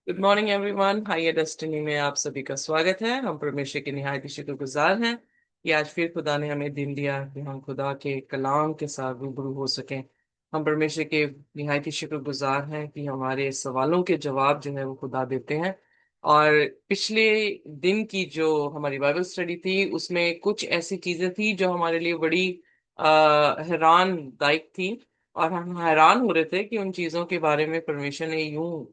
Good morning everyone. High destiny में आप सभी का स्वागत है। हम परमेश्वर के निहायत ही शुक्रगुजार हैं कि आज फिर खुदा ने हमें दिन दिया कि हम खुदा के कलाम के साथ रूबरू हो सकें। हम परमेश्वर के निहायत ही शुक्रगुजार हैं कि हमारे सवालों के जवाब जो है वो खुदा देते हैं। और पिछले दिन की जो हमारी बाइबल स्टडी थी उसमें कुछ ऐसी चीजें थी जो हमारे लिए बड़ी हैरानदायक थी। और हम हैरान हो रहे थे कि उन चीजों के बारे में परमेश्वर ने यूं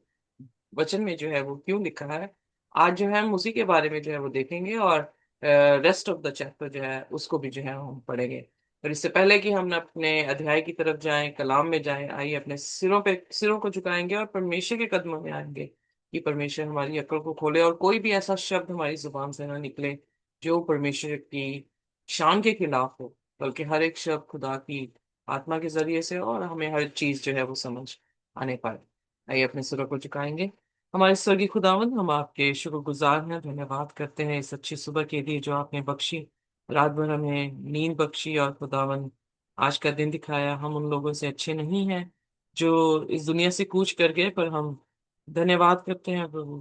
वचन में जो है वो क्यों लिखा है। आज जो है हम उसी के बारे में जो है वो देखेंगे और रेस्ट ऑफ द चैप्टर जो है उसको भी जो है हम पढ़ेंगे। और इससे पहले कि हम अपने अध्याय की तरफ जाएं, कलाम में जाएं, आइए अपने सिरों को झुकाएंगे और परमेश्वर के कदमों में आएंगे कि परमेश्वर हमारी अक्ल को खोले और कोई भी ऐसा शब्द हमारी जुबान से ना निकले जो परमेश्वर की शान के खिलाफ हो, बल्कि हर एक शब्द खुदा की आत्मा के जरिए से और हमें हर चीज जो है वो समझ आने पाए। आइए अपने सिरों को झुकाएंगे। हमारे स्वर्गीय खुदावंद, हम आपके शुक्रगुजार हैं, धन्यवाद करते हैं इस अच्छी सुबह के लिए जो आपने बख्शी। रात भर हमें नींद बख्शी और खुदावंद आज का दिन दिखाया। हम उन लोगों से अच्छे नहीं हैं जो इस दुनिया से कूच कर गए, पर हम धन्यवाद करते हैं प्रभु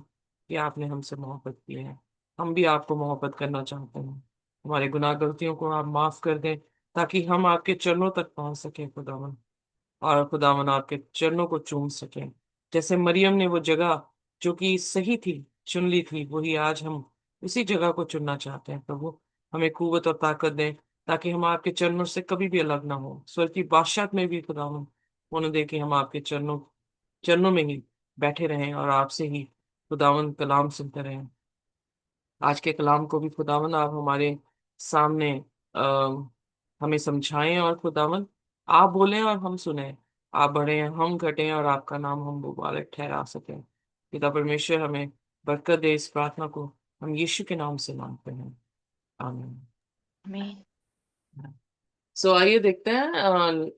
कि आपने हमसे मोहब्बत की है। हम भी आपको मोहब्बत करना चाहते हैं। हमारे गुनाह गलतियों को आप माफ कर दें ताकि हम आपके चरणों तक पहुंच सकें खुदावंद, और खुदावन आपके चरणों को चूम सकें। जैसे मरियम ने वो जगह जो कि सही थी चुन ली थी, वही आज हम उसी जगह को चुनना चाहते हैं प्रभु। हमें कुव्वत और ताकत दें ताकि हम आपके चरणों से कभी भी अलग ना हो। स्वर्ग की बादशाहत में भी खुदावन होने दे कि हम आपके चरणों चरणों में ही बैठे रहें और आपसे ही खुदावन कलाम सुनते रहें। आज के कलाम को भी खुदावन आप हमारे सामने हमें समझाएं और खुदावन आप बोलें और हम सुने। आप बढ़े हम घटें और आपका नाम हम मुबारक ठहरा सकें। पिता परमेश्वर हमें बरकत दे। इस प्रार्थना को हम यीशु के नाम से मांगते हैं, आमीन। में आइए देखते हैं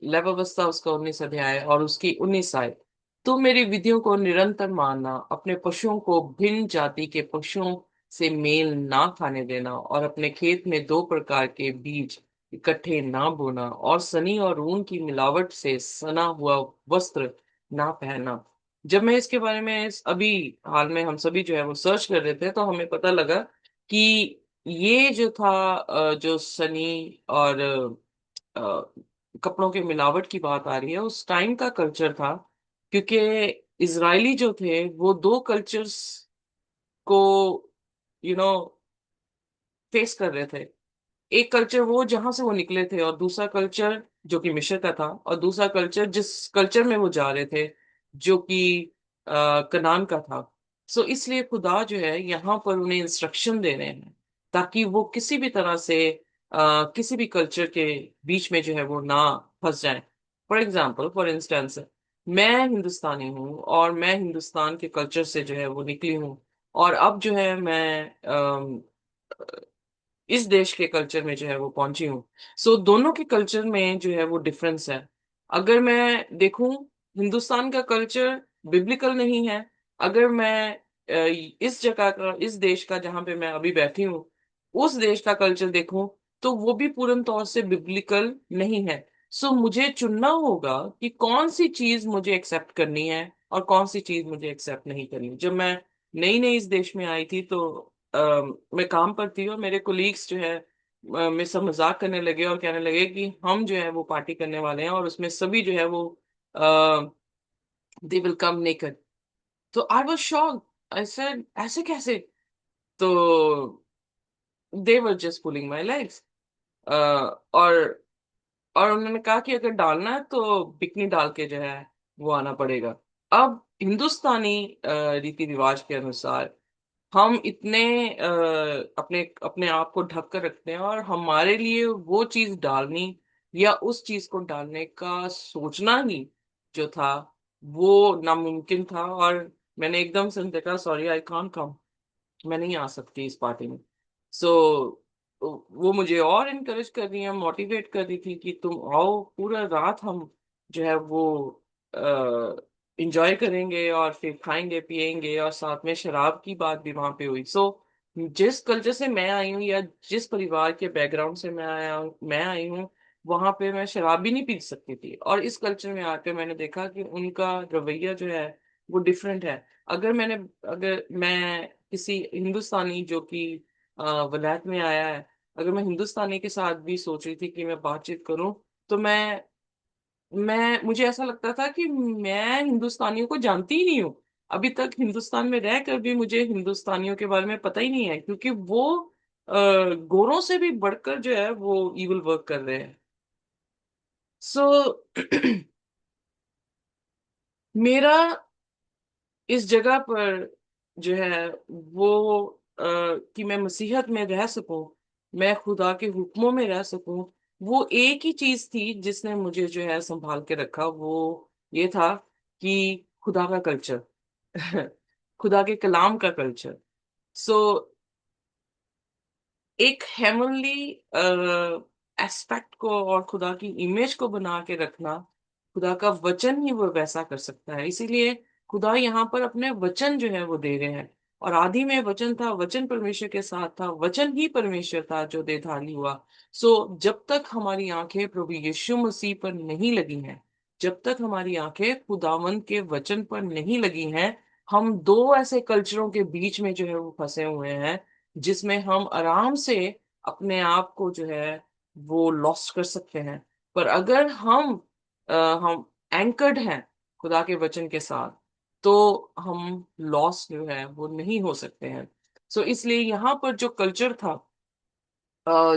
लव अवस्था उसका 19 अध्याय और उसकी 19 आयत। तुम मेरी विधियों को निरंतर मानना, अपने पशुओं को भिन्न जाति के पशुओं से मेल ना खाने देना, और अपने खेत में दो प्रकार के बीज इकट्ठे ना बोना, और सनी और ऊन की मिलावट से सना हुआ वस्त्र ना पहनना। जब मैं इसके बारे में अभी हाल में हम सभी जो है वो सर्च कर रहे थे तो हमें पता लगा कि ये जो था जो सनी और अ, कपड़ों के मिलावट की बात आ रही है, उस टाइम का कल्चर था। क्योंकि इजरायली जो थे वो दो कल्चर्स को यू नो फेस कर रहे थे। एक कल्चर वो जहां से वो निकले थे, और दूसरा कल्चर जो कि मिस्र का था, और दूसरा कल्चर जिस कल्चर में वो जा रहे थे जो कि कनान का था। इसलिए खुदा जो है यहाँ पर उन्हें इंस्ट्रक्शन दे रहे हैं ताकि वो किसी भी तरह से किसी भी कल्चर के बीच में जो है वो ना फंस जाए। फॉर इंस्टेंस, मैं हिंदुस्तानी हूँ और मैं हिंदुस्तान के कल्चर से जो है वो निकली हूँ, और अब जो है मैं इस देश के कल्चर में जो है वो पहुंची हूँ। दोनों के कल्चर में जो है वो डिफरेंस है। अगर मैं देखूं, हिंदुस्तान का कल्चर बिब्लिकल नहीं है। अगर मैं इस जगह का, इस देश का जहां पे मैं अभी बैठी हूँ, उस देश का कल्चर देखूं तो वो भी पूर्ण तौर से बिब्लिकल नहीं है। मुझे चुनना होगा कि कौन सी चीज मुझे एक्सेप्ट करनी है और कौन सी चीज मुझे एक्सेप्ट नहीं करनी। जब मैं नई नई इस देश में आई थी तो मैं काम पर थी और मेरे कोलीग्स जो है मेरे से मजाक करने लगे और कहने लगे कि हम जो है वो पार्टी करने वाले हैं और उसमें सभी जो है वो दे विल कम नेकेड। तो I was shocked. I said ऐसे कैसे? तो they were just pulling my legs. और उन्होंने कहा कि अगर डालना है तो बिकनी डाल के जो है वो आना पड़ेगा। अब हिंदुस्तानी रीति रिवाज के अनुसार हम इतने अपने अपने आप को ढक कर रखते हैं, और हमारे लिए वो चीज डालनी या उस चीज को डालने का सोचना ही जो था वो नामुमकिन था। और मैंने एकदम से उनसे कहा, सॉरी आई कांट कम, मैं नहीं आ सकती इस पार्टी में। सो वो मुझे और इनकरेज कर रही है, मोटिवेट कर रही थी कि तुम आओ, पूरा रात हम जो है वो इंजॉय करेंगे और फिर खाएंगे पिएंगे, और साथ में शराब की बात भी वहां पे हुई। जिस कल्चर से मैं आई हूँ या जिस परिवार के बैकग्राउंड से मैं आई हूँ, वहां पे मैं शराब भी नहीं पी सकती थी। और इस कल्चर में आकर मैंने देखा कि उनका रवैया जो है वो डिफरेंट है। अगर मैं किसी हिंदुस्तानी जो कि वलायत में आया है, अगर मैं हिंदुस्तानी के साथ भी सोच रही थी कि मैं बातचीत करूं, तो मैं मुझे ऐसा लगता था कि मैं हिंदुस्तानियों को जानती ही नहीं हूँ। अभी तक हिंदुस्तान में रहकर भी मुझे हिंदुस्तानियों के बारे में पता ही नहीं है, क्योंकि वो गोरों से भी बढ़कर जो है वो इविल वर्क कर रहे हैं। सो मेरा इस जगह पर जो है वो कि मैं मसीहत में रह सकूं, मैं खुदा के हुक्मों में रह सकूं, वो एक ही चीज थी जिसने मुझे जो है संभाल के रखा। वो ये था कि खुदा का कल्चर, खुदा के कलाम का कल्चर। सो एक हेवनली एस्पेक्ट को और खुदा की इमेज को बना के रखना, खुदा का वचन ही वो वैसा कर सकता है। इसीलिए खुदा यहाँ पर अपने वचन जो है वो दे रहे हैं। और आदि में वचन था, वचन परमेश्वर के साथ था, वचन ही परमेश्वर था जो देहधारी हुआ। सो जब तक हमारी आंखें प्रभु यीशु मसीह पर नहीं लगी हैं, जब तक हमारी आंखें खुदावंद के वचन पर नहीं लगी हैं, हम दो ऐसे कल्चरों के बीच में जो है वो फंसे हुए हैं, जिसमें हम आराम से अपने आप को जो है वो लॉस्ट कर सकते हैं। पर अगर हम एंकर्ड हैं खुदा के वचन के साथ, तो हम लॉस्ट जो है वो नहीं हो सकते हैं। सो इसलिए यहाँ पर जो कल्चर था,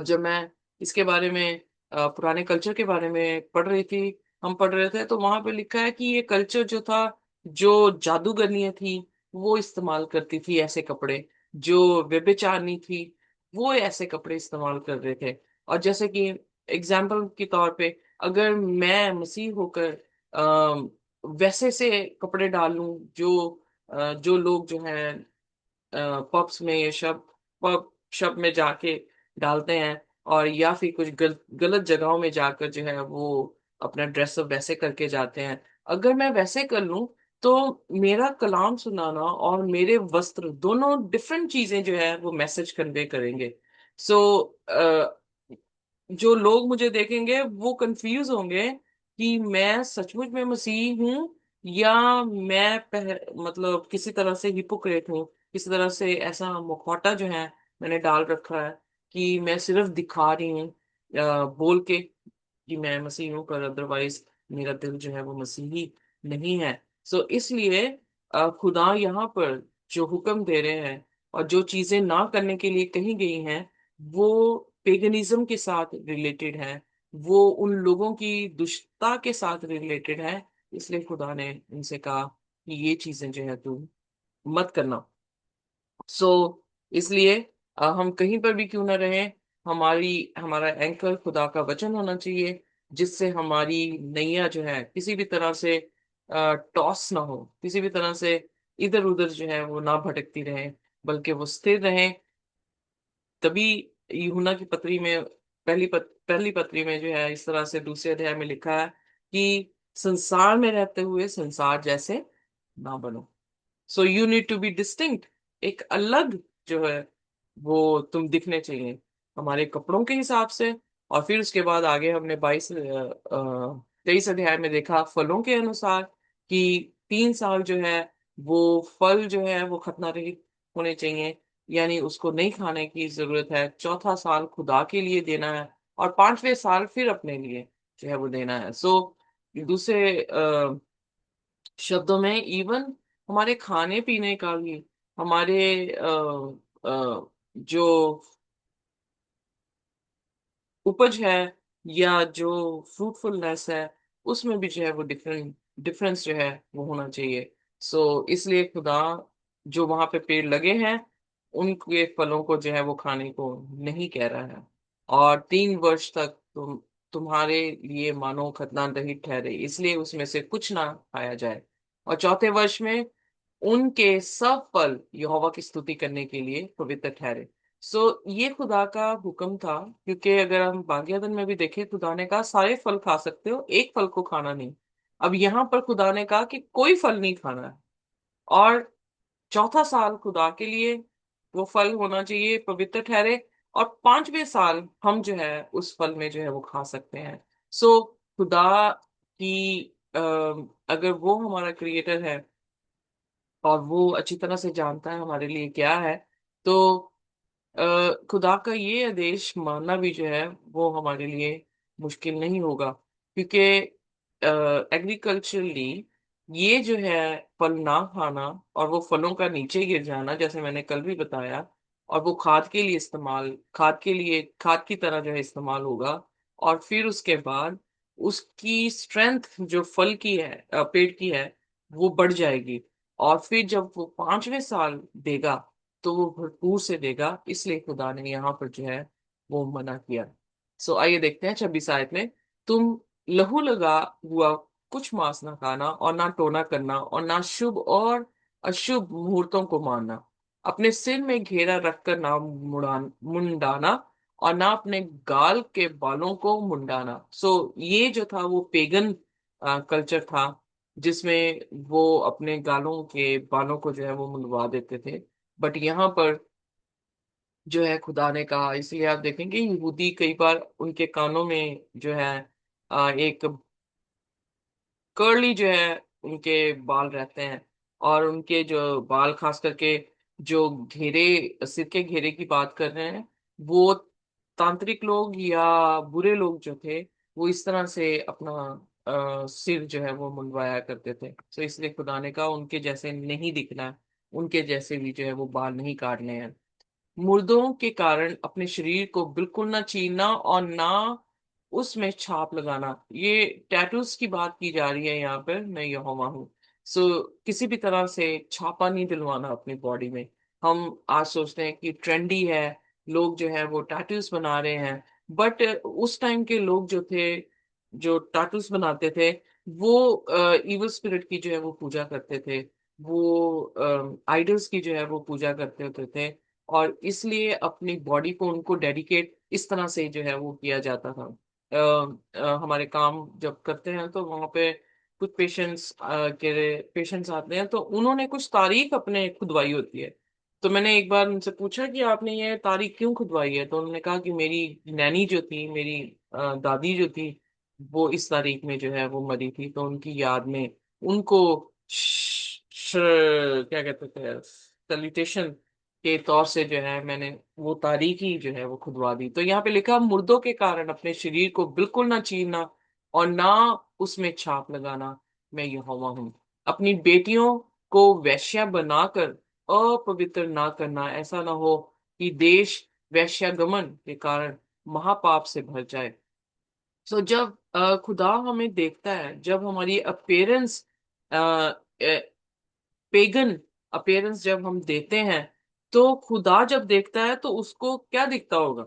जब मैं इसके बारे में पुराने कल्चर के बारे में पढ़ रही थी, हम पढ़ रहे थे, तो वहां पे लिखा है कि ये कल्चर जो था, जो जादूगरनियां थी वो इस्तेमाल करती थी ऐसे कपड़े, जो व्यभिचारिणी थी वो ऐसे कपड़े इस्तेमाल कर रहे थे। और जैसे कि एग्जाम्पल के तौर पे, अगर मैं मसीह होकर वैसे से कपड़े डालूं जो लोग जो हैं पब्स में, ये शब पब शब में जाके डालते हैं, और या फिर कुछ गलत जगहों में जाकर जो है वो अपना ड्रेसअप वैसे करके जाते हैं, अगर मैं वैसे कर लूं, तो मेरा कलाम सुनाना और मेरे वस्त्र दोनों डिफरेंट चीजें जो है वो मैसेज कन्वे करेंगे। सो जो लोग मुझे देखेंगे वो कंफ्यूज होंगे कि मैं सचमुच में मसीही हूँ, या मैं मतलब किसी तरह से हिपोक्रेट हूँ, किसी तरह से ऐसा मुखौटा जो है मैंने डाल रखा है कि मैं सिर्फ दिखा रही हूँ बोल के कि मैं मसीही हूँ, पर अदरवाइज मेरा दिल जो है वो मसीही नहीं है। सो इसलिए खुदा यहाँ पर जो हुक्म दे रहे हैं और जो चीजें ना करने के लिए कही गई हैं, वो पेगनिज्म के साथ रिलेटेड है, वो उन लोगों की दुष्टता के साथ रिलेटेड है। इसलिए खुदा ने उनसे कहा कि ये चीजें जो है तू मत करना। सो इसलिए हम कहीं पर भी क्यों ना रहें, हमारा एंकर खुदा का वचन होना चाहिए, जिससे हमारी नैया जो है किसी भी तरह से टॉस ना हो, किसी भी तरह से इधर उधर जो है वो ना भटकती रहे, बल्कि वो स्थिर रहे। तभी यूहन्ना की पत्री में, पहली पत्री में जो है इस तरह से दूसरे अध्याय में लिखा है कि संसार में रहते हुए संसार जैसे ना बनो। So you need to be distinct, एक अलग जो है वो तुम दिखने चाहिए हमारे कपड़ों के हिसाब से। और फिर उसके बाद आगे हमने 23 अध्याय में देखा फलों के अनुसार कि 3 साल जो है वो फल जो है वो खतना रहित होने चाहिए, यानी उसको नहीं खाने की जरूरत है। चौथा साल खुदा के लिए देना है, और 5वें साल फिर अपने लिए जो है वो देना है। सो दूसरे शब्दों में, इवन हमारे खाने पीने का भी, हमारे जो उपज है या जो फ्रूटफुलनेस है, उसमें भी जो है वो डिफरेंस जो है वो होना चाहिए। सो इसलिए खुदा जो वहां पे पेड़ लगे हैं उनके फलों को जो है वो खाने को नहीं कह रहा है। और 3 वर्ष तक तुम्हारे लिए मानो खतना रहित ठहरे, इसलिए उसमें से कुछ ना खाया जाए। और चौथे वर्ष में उनके सब फल यहोवा की स्तुति करने के लिए पवित्र ठहरे। सो ये खुदा का हुक्म था, क्योंकि अगर हम भाग्यदन में भी देखें, खुदा ने कहा सारे फल खा सकते हो, एक फल को खाना नहीं। अब यहाँ पर खुदा ने कहा कि कोई फल नहीं खाना है। और चौथा साल खुदा के लिए वो फल होना चाहिए, पवित्र ठहरे। और 5वें साल हम जो है उस फल में जो है वो खा सकते हैं। सो खुदा की अगर वो हमारा क्रिएटर है, और वो अच्छी तरह से जानता है हमारे लिए क्या है। तो खुदा का ये आदेश मानना भी जो है वो हमारे लिए मुश्किल नहीं होगा, क्योंकि एग्रीकल्चरली ये जो है फल ना खाना और वो फलों का नीचे गिर जाना, जैसे मैंने कल भी बताया, और वो खाद के लिए इस्तेमाल, खाद के लिए खाद की तरह जो है इस्तेमाल होगा। और फिर उसके बाद उसकी स्ट्रेंथ जो फल की है, पेड़ की है, वो बढ़ जाएगी। और फिर जब वो 5वें साल देगा तो वो भरपूर से देगा, इसलिए खुदा ने यहाँ पर जो है वो मना किया। सो आइए देखते हैं 26 आयत में। तुम लहू लगा हुआ कुछ मांस ना खाना, और ना टोना करना, और ना शुभ और अशुभ मुहूर्तों को मानना, अपने सिर में घेरा रखकर ना मुंडाना, और ना अपने गाल के बालों को मुंडाना। सो ये जो था वो पेगन कल्चर था, जिसमें वो अपने गालों के बालों को जो है वो मुंडवा देते थे। बट यहाँ पर जो है खुदा ने कहा, इसलिए आप देखेंगे यहूदी कई बार उनके कानों में जो है एक कर्ली जो है उनके बाल रहते हैं। और उनके जो बाल, खास करके जो घेरे, सिर के घेरे की बात कर रहे हैं, वो तांत्रिक लोग या बुरे लोग जो थे वो इस तरह से अपना सिर जो है वो मुंडवाया करते थे। तो इसलिए खुदा ने कहा उनके जैसे नहीं दिखना है, उनके जैसे भी जो है वो बाल नहीं काटने हैं। मुर्दों के कारण अपने शरीर को बिल्कुल ना चीरना, और ना उसमें छाप लगाना। ये टैटूज की बात की जा रही है यहाँ पर, मैं यहोवा हूँ। सो किसी भी तरह से छापा नहीं दिलवाना अपनी बॉडी में। हम आज सोचते हैं कि ट्रेंडी है, लोग जो है वो टैटूज बना रहे हैं। बट उस टाइम के लोग जो थे, जो टैटूज बनाते थे, वो इविल स्पिरिट की जो है वो पूजा करते थे। वो आइडल्स की जो है वो पूजा करते होते थे। और इसलिए अपनी बॉडी को उनको डेडिकेट इस तरह से जो है वो किया जाता था। हमारे काम जब करते हैं तो वहां पे कुछ पेशेंट्स आते हैं, तो उन्होंने कुछ तारीख अपने खुदवाई होती है। तो मैंने एक बार उनसे पूछा कि आपने ये तारीख क्यों खुदवाई है, तो उन्होंने कहा कि मेरी नैनी जो थी, मेरी दादी जो थी, वो इस तारीख में जो है वो मरी थी, तो उनकी याद में उनको क्या कहते थे, सैल्यूटेशन के तौर से जो है मैंने वो तारीख ही जो है वो खुदवा दी। तो यहाँ पे लिखा, मुर्दों के कारण अपने शरीर को बिल्कुल ना चीरना, और ना उसमें छाप लगाना, मैं यहोवा हूँ। अपनी बेटियों को वेश्या बनाकर अपवित्र ना करना, ऐसा ना हो कि देश वेश्यागमन के कारण महापाप से भर जाए। सो जब खुदा हमें देखता है, जब हमारी अपेरेंस, पेगन अपेरेंस जब हम देते हैं, तो खुदा जब देखता है तो उसको क्या दिखता होगा?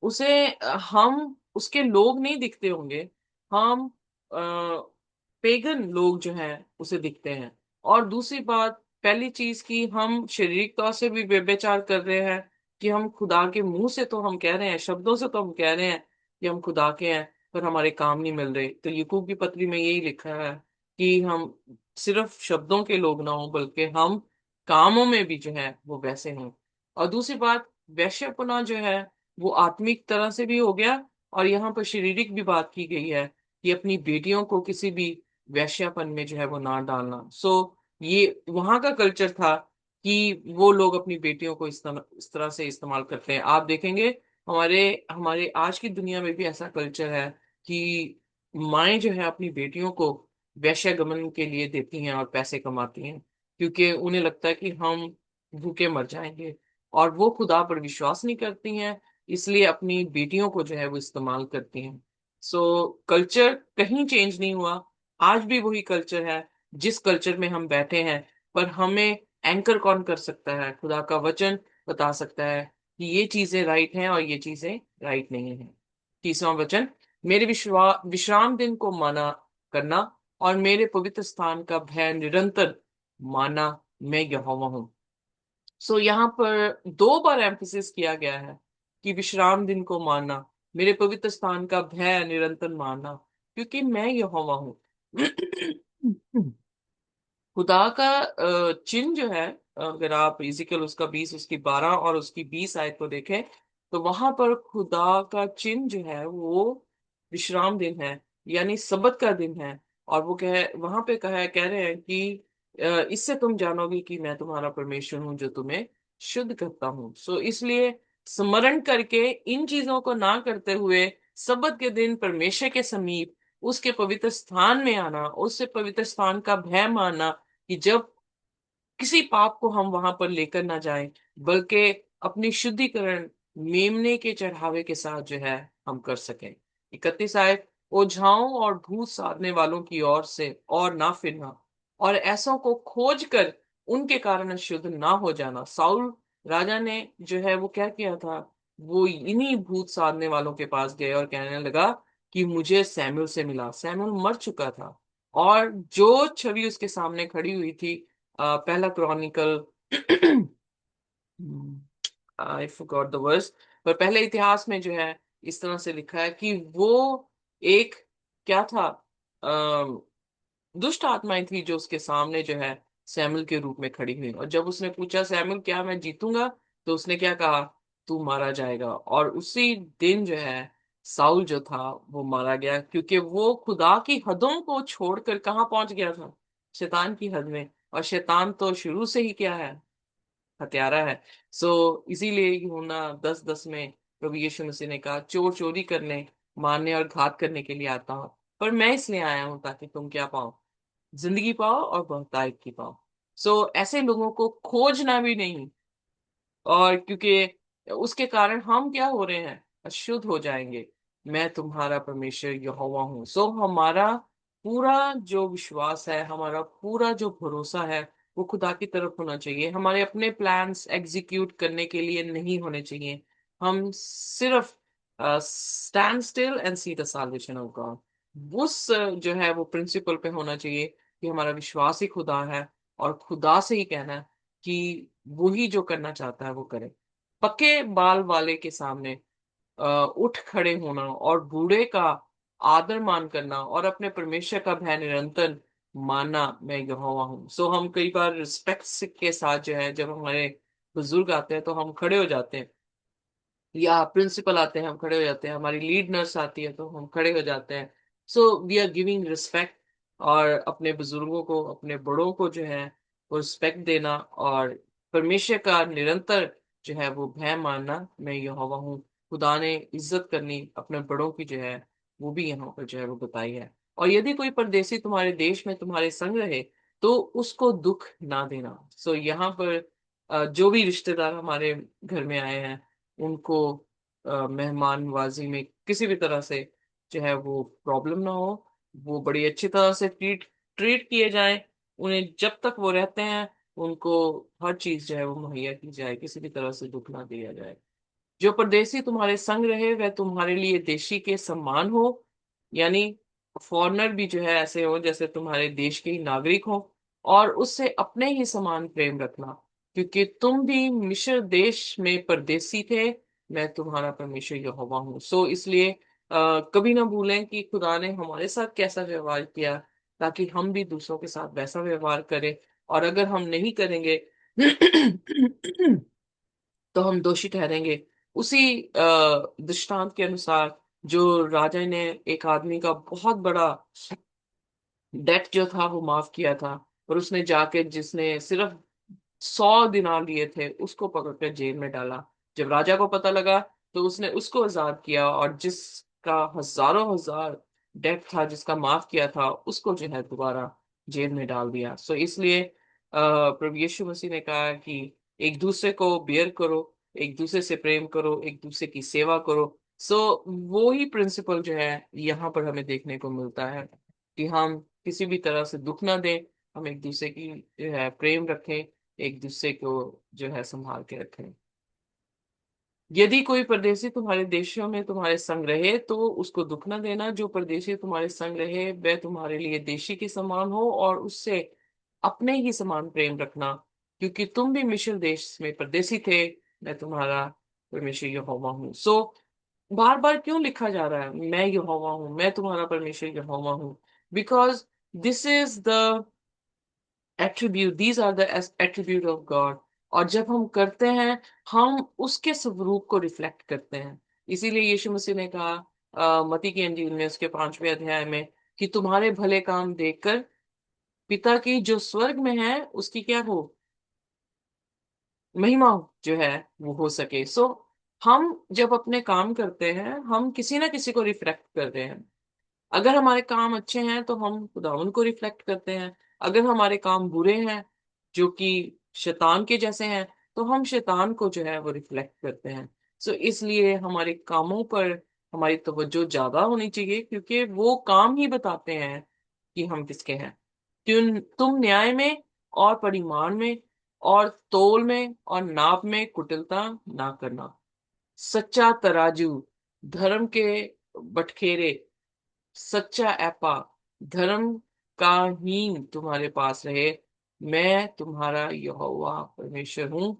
उसे हम उसके लोग नहीं दिखते होंगे, हम पेगन लोग जो हैं उसे दिखते हैं। और दूसरी बात, पहली चीज की हम शारीरिक तौर से भी व्यभिचार कर रहे हैं, कि हम खुदा के मुंह से तो हम कह रहे हैं, शब्दों से तो हम कह रहे हैं कि हम खुदा के हैं, पर हमारे काम नहीं मिल रहे। तो याकूब की पत्री में यही लिखा है कि हम सिर्फ शब्दों के लोग ना हों, बल्कि हम कामों में भी जो है वो वैसे हों। और दूसरी बात, वैश्यपना जो है वो आत्मिक तरह से भी हो गया, और यहाँ पर शारीरिक भी बात की गई है कि अपनी बेटियों को किसी भी वैश्यापन में जो है वो ना डालना। सो ये वहां का कल्चर था कि वो लोग अपनी बेटियों को इस तरह से इस्तेमाल करते हैं। आप देखेंगे हमारे हमारे आज की दुनिया में भी ऐसा कल्चर है कि माएं जो है अपनी बेटियों को वैश्यागमन के लिए देती हैं और पैसे कमाती हैं, क्योंकि उन्हें लगता है कि हम भूखे मर जाएंगे। और वो खुदा पर विश्वास नहीं करती हैं, इसलिए अपनी बेटियों को जो है वो इस्तेमाल करती हैं। सो कल्चर कहीं चेंज नहीं हुआ, आज भी वही कल्चर है जिस कल्चर में हम बैठे हैं। पर हमें एंकर कौन कर सकता है? खुदा का वचन बता सकता है कि ये चीजें राइट हैं और ये चीजें राइट नहीं है। 30वां वचन, मेरे विश्राम दिन को माना करना, और मेरे पवित्र स्थान का भय निरंतर माना, मैं यहोवा हूँ। सो यहाँ पर 2 बार एम्फेसिस किया गया है कि विश्राम दिन को मानना, मेरे पवित्र स्थान का भय निरंतर मानना, क्योंकि मैं यहोवा हूँ। खुदा का चिन्ह जो है, अगर आप इजिकल उसका 20, उसकी 12 और उसकी 20 आयत को देखें, तो वहां पर खुदा का चिन्ह जो है वो विश्राम दिन है, यानी सबत का दिन है। और वो कह वहां पे कह रहे हैं कि इससे तुम जानोगे कि मैं तुम्हारा परमेश्वर हूं जो तुम्हें शुद्ध करता हूं। सो इसलिए स्मरण करके इन चीजों को ना करते हुए सब्बत के दिन परमेश्वर के समीप उसके पवित्र स्थान में आना, उससे पवित्र स्थान का भय मानना कि जब किसी पाप को हम वहां पर लेकर ना जाएं, बल्कि अपनी शुद्धिकरण मेमने के चढ़ावे के साथ जो है हम कर सकें। 31 आए, ओझाओं और भूत साधने वालों की ओर से और ना फिरना और ऐसों को खोज कर उनके कारण शुद्ध ना हो जाना। साउल राजा ने जो है वो क्या किया था, वो इन्हीं भूत साधने वालों के पास गए और कहने लगा कि मुझे सैमुअल से मिला। सैमुअल मर चुका था और जो छवि उसके सामने खड़ी हुई थी, पहला chronicle I forgot the verse, पर पहले इतिहास में जो है इस तरह से लिखा है कि वो एक क्या था, अ, दुष्ट आत्माएं थी जो उसके सामने जो है सैमुअल के रूप में खड़ी हुई। और जब उसने पूछा सैमुअल क्या मैं जीतूंगा, तो उसने क्या कहा, तू मारा जाएगा। और उसी दिन जो है साउल जो था वो मारा गया, क्योंकि वो खुदा की हदों को छोड़कर कहाँ पहुंच गया था, शैतान की हद में। और शैतान तो शुरू से ही क्या है, हत्यारा है। सो इसीलिए यूहन्ना 10:10 में प्रभु यीशु मसीह ने कहा, चोर चोरी करने, मारने और घात करने के लिए आता हूँ, पर मैं इसलिए आया हूं ताकि तुम क्या पाओ, जिंदगी पाओ और बहुतायत की पाओ। सो ऐसे लोगों को खोजना भी नहीं, और क्योंकि उसके कारण हम क्या हो रहे हैं, अशुद्ध हो जाएंगे। मैं तुम्हारा परमेश्वर यहोवा हूँ। सो हमारा पूरा जो विश्वास है, हमारा पूरा जो भरोसा है, वो खुदा की तरफ होना चाहिए। हमारे अपने प्लान्स एग्जीक्यूट करने के लिए नहीं होने चाहिए। हम सिर्फ stand still and see the salvation of God, उस जो है वो प्रिंसिपल पे होना चाहिए कि हमारा विश्वास ही खुदा है, और खुदा से ही कहना है कि वो ही जो करना चाहता है वो करे। पक्के बाल वाले के सामने उठ खड़े होना और बूढ़े का आदर मान करना और अपने परमेश्वर का भय निरंतर मानना, मैं यहोवा हूँ। सो हम कई बार रिस्पेक्ट के साथ जो है, जब हमारे बुजुर्ग आते हैं तो हम खड़े हो जाते हैं, या प्रिंसिपल आते हैं हम खड़े हो जाते हैं, हमारी लीड नर्स आती है तो हम खड़े हो जाते हैं। So we are giving respect, और अपने बुजुर्गों को, अपने बड़ों को जो है वो रिस्पेक्ट देना, और परमेश्वर का निरंतर जो है वो भय मानना, मैं यहोवा हूँ। खुदा ने इज्जत करनी अपने बड़ों की जो है, वो भी यहाँ पर जो है वो बताई है। और यदि कोई परदेशी तुम्हारे देश में तुम्हारे संग रहे, तो उसको दुख ना देना। सो यहाँ पर जो भी रिश्तेदार हमारे घर में आए हैं, उनको मेहमान नवाजी में किसी भी तरह से जो है वो प्रॉब्लम ना हो, वो बड़ी अच्छी तरह से ट्रीट ट्रीट किए जाएं। उन्हें जब तक वो रहते हैं उनको हर चीज जो है वो मुहैया की जाए, किसी भी तरह से दुख ना दिया जाए। जो परदेसी तुम्हारे संग रहे वह तुम्हारे लिए देशी के समान हो, यानी फॉरेनर भी जो है ऐसे हो जैसे तुम्हारे देश के ही नागरिक हो, और उससे अपने ही समान प्रेम रखना, क्योंकि तुम भी मिस्र देश में परदेसी थे। मैं तुम्हारा परमेश्वर यहोवा हूँ। सो इसलिए कभी ना भूलें कि खुदा ने हमारे साथ कैसा व्यवहार किया, ताकि हम भी दूसरों के साथ वैसा व्यवहार करें। और अगर हम नहीं करेंगे तो हम दोषी ठहरेंगे। उसी दृष्टांत के अनुसार जो राजा ने एक आदमी का बहुत बड़ा डेट जो था वो माफ किया था, और उसने जाके जिसने सिर्फ 100 दिनार लिए थे उसको पकड़कर जेल में डाला। जब राजा को पता लगा तो उसने उसको आजाद किया, और जिसका हजारों हजार डेट था, जिसका माफ किया था, उसको जो है दोबारा जेल में डाल दिया। सो इसलिए प्रभु यीशु मसीह ने कहा कि एक दूसरे को बेयर करो, एक दूसरे से प्रेम करो, एक दूसरे की सेवा करो। सो वो ही प्रिंसिपल जो है यहाँ पर हमें देखने को मिलता है कि हम किसी भी तरह से दुख ना दें, हम एक दूसरे की जो है प्रेम रखें, एक दूसरे को जो है संभाल के रखें। यदि कोई परदेशी तुम्हारे देशों में तुम्हारे संग रहे, तो उसको दुख न देना। जो परदेशी तुम्हारे संग रहे वह तुम्हारे लिए देशी के समान हो, और उससे अपने ही समान प्रेम रखना, क्योंकि तुम भी मिस्र देश में परदेशी थे। मैं तुम्हारा परमेश्वर यहोवा हूँ। सो बार बार क्यों लिखा जा रहा है मैं यहोवा हूँ, मैं तुम्हारा परमेश्वर यहोवा हूँ? Because this is the attribute, these are the attribute of God. और जब हम करते हैं, हम उसके स्वरूप को रिफ्लेक्ट करते हैं। इसीलिए यीशु मसीह ने कहा मत्ती की इंजील में उसके 5वें अध्याय में कि तुम्हारे भले काम देखकर पिता की जो स्वर्ग में है उसकी क्या हो, महिमा जो है वो हो सके। सो हम जब अपने काम करते हैं हम किसी ना किसी को रिफ्लेक्ट करते हैं। अगर हमारे काम अच्छे हैं तो हम खुदावंद को रिफ्लेक्ट करते हैं। अगर हमारे काम बुरे हैं जो कि शैतान के जैसे हैं तो हम शैतान को जो है वो रिफ्लेक्ट करते हैं। सो इसलिए हमारे कामों पर हमारी तवज्जो ज्यादा होनी चाहिए क्योंकि वो काम ही बताते हैं कि हम किसके हैं। तुम न्याय में और परिमाण में और तोल में और नाप में कुटिलता ना करना। सच्चा तराजू, धर्म के बटखेरे, सच्चा ऐपा, धर्म का हीन तुम्हारे पास रहे। मैं तुम्हारा यहोवा परमेश्वर हूं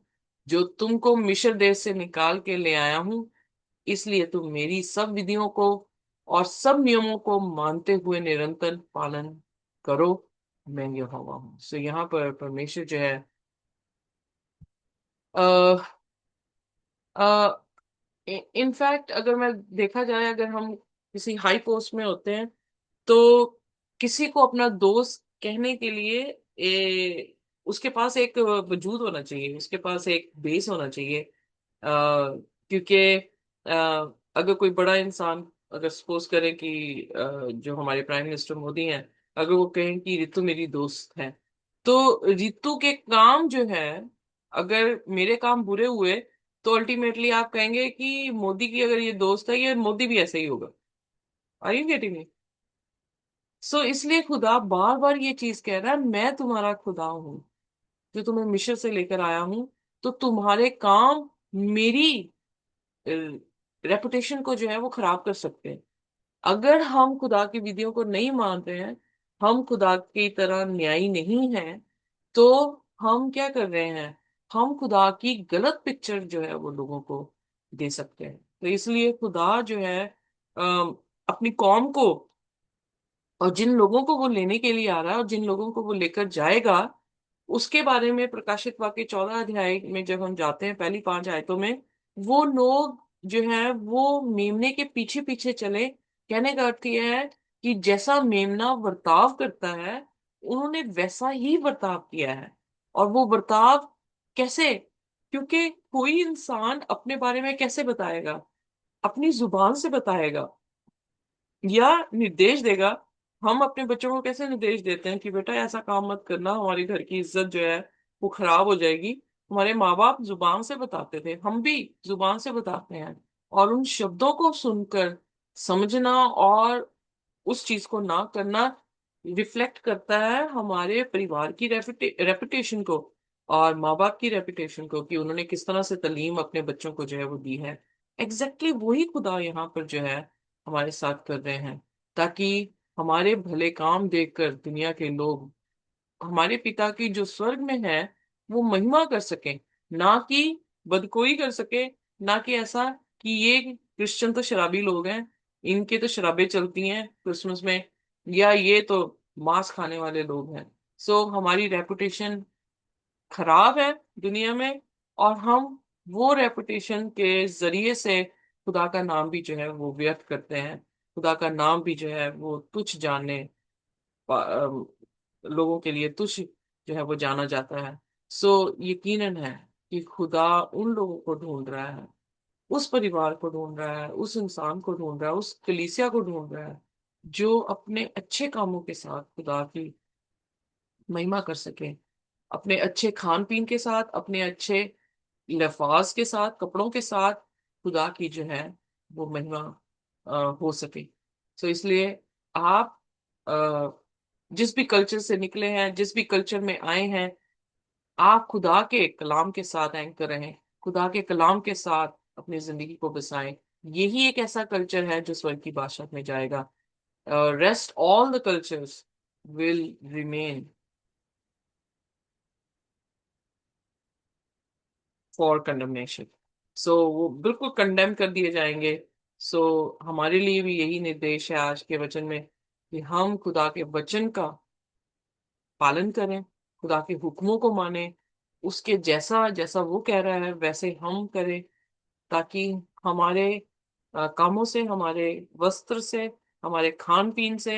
जो तुमको मिस्र देश से निकाल के ले आया हूं। इसलिए तुम मेरी सब विधियों को और सब नियमों को मानते हुए निरंतर पालन करो। मैं यहोवा हूं। सो यहाँ पर परमेश्वर जो है इनफैक्ट अगर मैं देखा जाए, अगर हम किसी हाई पोस्ट में होते हैं तो किसी को अपना दोस्त कहने के लिए उसके पास एक वजूद होना चाहिए, उसके पास एक बेस होना चाहिए। क्योंकि अगर कोई बड़ा इंसान, अगर सपोज करें कि जो हमारे प्राइम मिनिस्टर मोदी हैं, अगर वो कहें कि रितु मेरी दोस्त है, तो रितु के काम जो है, अगर मेरे काम बुरे हुए तो अल्टीमेटली आप कहेंगे कि मोदी की अगर ये दोस्त है, ये मोदी भी ऐसा ही होगा। Are you getting me? So इसलिए खुदा बार बार ये चीज कह रहा है, मैं तुम्हारा खुदा हूं जो तुम्हें मिस्र से लेकर आया हूं। तो तुम्हारे काम मेरी रेपुटेशन को जो है वो खराब कर सकते हैं। अगर हम खुदा की विधियों को नहीं मानते हैं, हम खुदा की तरह न्यायी नहीं हैं, तो हम क्या कर रहे हैं, हम खुदा की गलत पिक्चर जो है वो लोगों को दे सकते हैं। तो इसलिए खुदा जो है अपनी कौम को और जिन लोगों को वो लेने के लिए आ रहा है और जिन लोगों को वो लेकर जाएगा, उसके बारे में प्रकाशित वाक्य 14 अध्याय में जब हम जाते हैं, पहली 5 आयतों में, वो लोग जो है वो मेमने के पीछे पीछे चले। कहने का अर्थ यह है कि जैसा मेमना बर्ताव करता है उन्होंने वैसा ही बर्ताव किया है। और वो बर्ताव कैसे? क्योंकि कोई इंसान अपने बारे में कैसे बताएगा? अपनी जुबान से बताएगा या निर्देश देगा। हम अपने बच्चों को कैसे निर्देश देते हैं कि बेटा ऐसा काम मत करना, हमारे घर की इज्जत जो है वो खराब हो जाएगी। हमारे माँ बाप जुबान से बताते थे, हम भी जुबान से बताते हैं। और उन शब्दों को सुनकर समझना और उस चीज को ना करना रिफ्लेक्ट करता है हमारे परिवार की रेपुटेशन को और माँ बाप की रेपुटेशन को, कि उन्होंने किस तरह से तालीम अपने बच्चों को जो है वो दी है। एग्जैक्टली वही खुदा यहाँ पर जो है हमारे साथ कर रहे हैं, ताकि हमारे भले काम देखकर दुनिया के लोग हमारे पिता की जो स्वर्ग में है वो महिमा कर सके, ना कि बदकोई कर सके। ना कि ऐसा कि ये क्रिश्चियन तो शराबी लोग हैं, इनके तो शराबें चलती हैं क्रिसमस में, या ये तो मांस खाने वाले लोग हैं। सो हमारी रेपुटेशन खराब है दुनिया में, और हम वो रेपुटेशन के जरिए से खुदा का नाम भी जो है वो व्यर्थ करते हैं। खुदा का नाम भी जो है वो तुच्छ जानने लोगों के लिए तुच्छ जो है वो जाना जाता है। सो यकीनन है कि खुदा उन लोगों को ढूंढ रहा है, उस परिवार को ढूंढ रहा है, उस इंसान को ढूंढ रहा है, उस कलीसिया को ढूंढ रहा है जो अपने अच्छे कामों के साथ खुदा की महिमा कर सके, अपने अच्छे खान पीन के साथ, अपने अच्छे लिफाज के साथ, कपड़ों के साथ खुदा की जो है वो महिमा हो सके। सो इसलिए आप अ, जिस भी कल्चर से निकले हैं, जिस भी कल्चर में आए हैं, आप खुदा के कलाम के साथ एंकर रहें, खुदा के कलाम के साथ अपनी जिंदगी को बसाएं। यही एक ऐसा कल्चर है जो स्वर्ग की बादशाह में जाएगा। Rest all the cultures will remain for condemnation. So वो बिल्कुल कंडेम कर दिए जाएंगे। सो हमारे लिए भी यही निर्देश है आज के वचन में कि हम खुदा के वचन का पालन करें, खुदा के हुक्मों को माने, उसके जैसा जैसा वो कह रहा है वैसे हम करें, ताकि हमारे कामों से, हमारे वस्त्र से, हमारे खान पीन से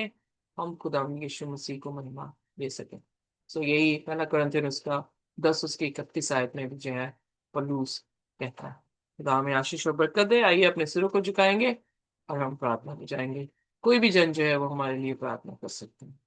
हम खुदा यीशु मसीह को महिमा दे सके। सो यही पहला कुरिन्थियन उसका 10 उसकी 31 आयत में भी जो है पौलुस कहता है। खुदा हमें आशीष और बरकत दे। आइए अपने सिरों को झुकाएंगे और हम प्रार्थना में जाएंगे। कोई भी जन जो है वो हमारे लिए प्रार्थना कर सकते हैं।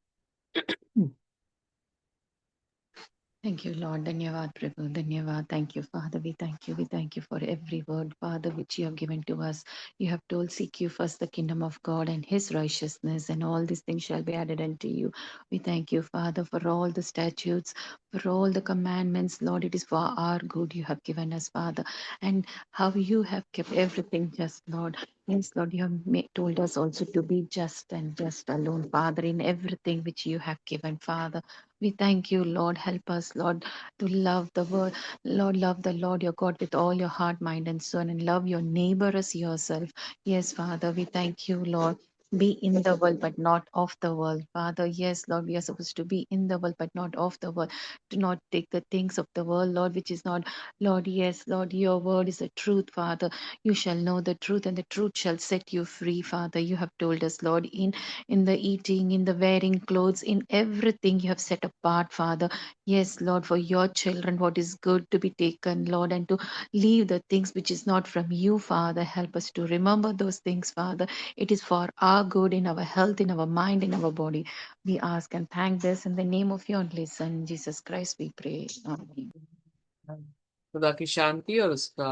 Thank you, Lord. Dhanyavad, Prabhu. Dhanyavad. Thank you, Father. We thank you. We thank you for every word, Father, which you have given to us. You have told, seek you first the kingdom of God and his righteousness, and all these things shall be added unto you. We thank you, Father, for all the statutes, for all the commandments. Lord, it is for our good you have given us, Father, and how you have kept everything just, Lord. Yes, Lord, you have told us also to be just and just alone, Father, in everything which you have given, Father. We thank you, Lord. Help us, Lord, to love the word. Lord, love the Lord your God with all your heart, mind, and soul, and love your neighbor as yourself. Yes, Father, we thank you, Lord. Be in the world, but not of the world, Father. Yes, Lord, we are supposed to be in the world, but not of the world. Do not take the things of the world, Lord, which is not, Lord. Yes, Lord, your word is the truth, Father. You shall know the truth, and the truth shall set you free, Father. You have told us, Lord, in the eating, in the wearing clothes, in everything you have set apart, Father. Yes, Lord, for your children, what is good to be taken, Lord, and to leave the things which is not from you, Father. Help us to remember those things, Father. It is for our good, in our health, in our mind, in our body. We ask and thank this in the name of your only Son, Jesus Christ, we pray. Amen. खुदा की शांति और उसका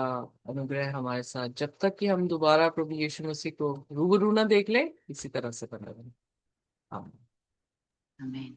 अनुग्रह हमारे साथ जब तक कि हम दोबारा प्रभु यीशु मसीह को रूबरू ना देख लें, इसी तरह से बने रहें। आमीन। Amen.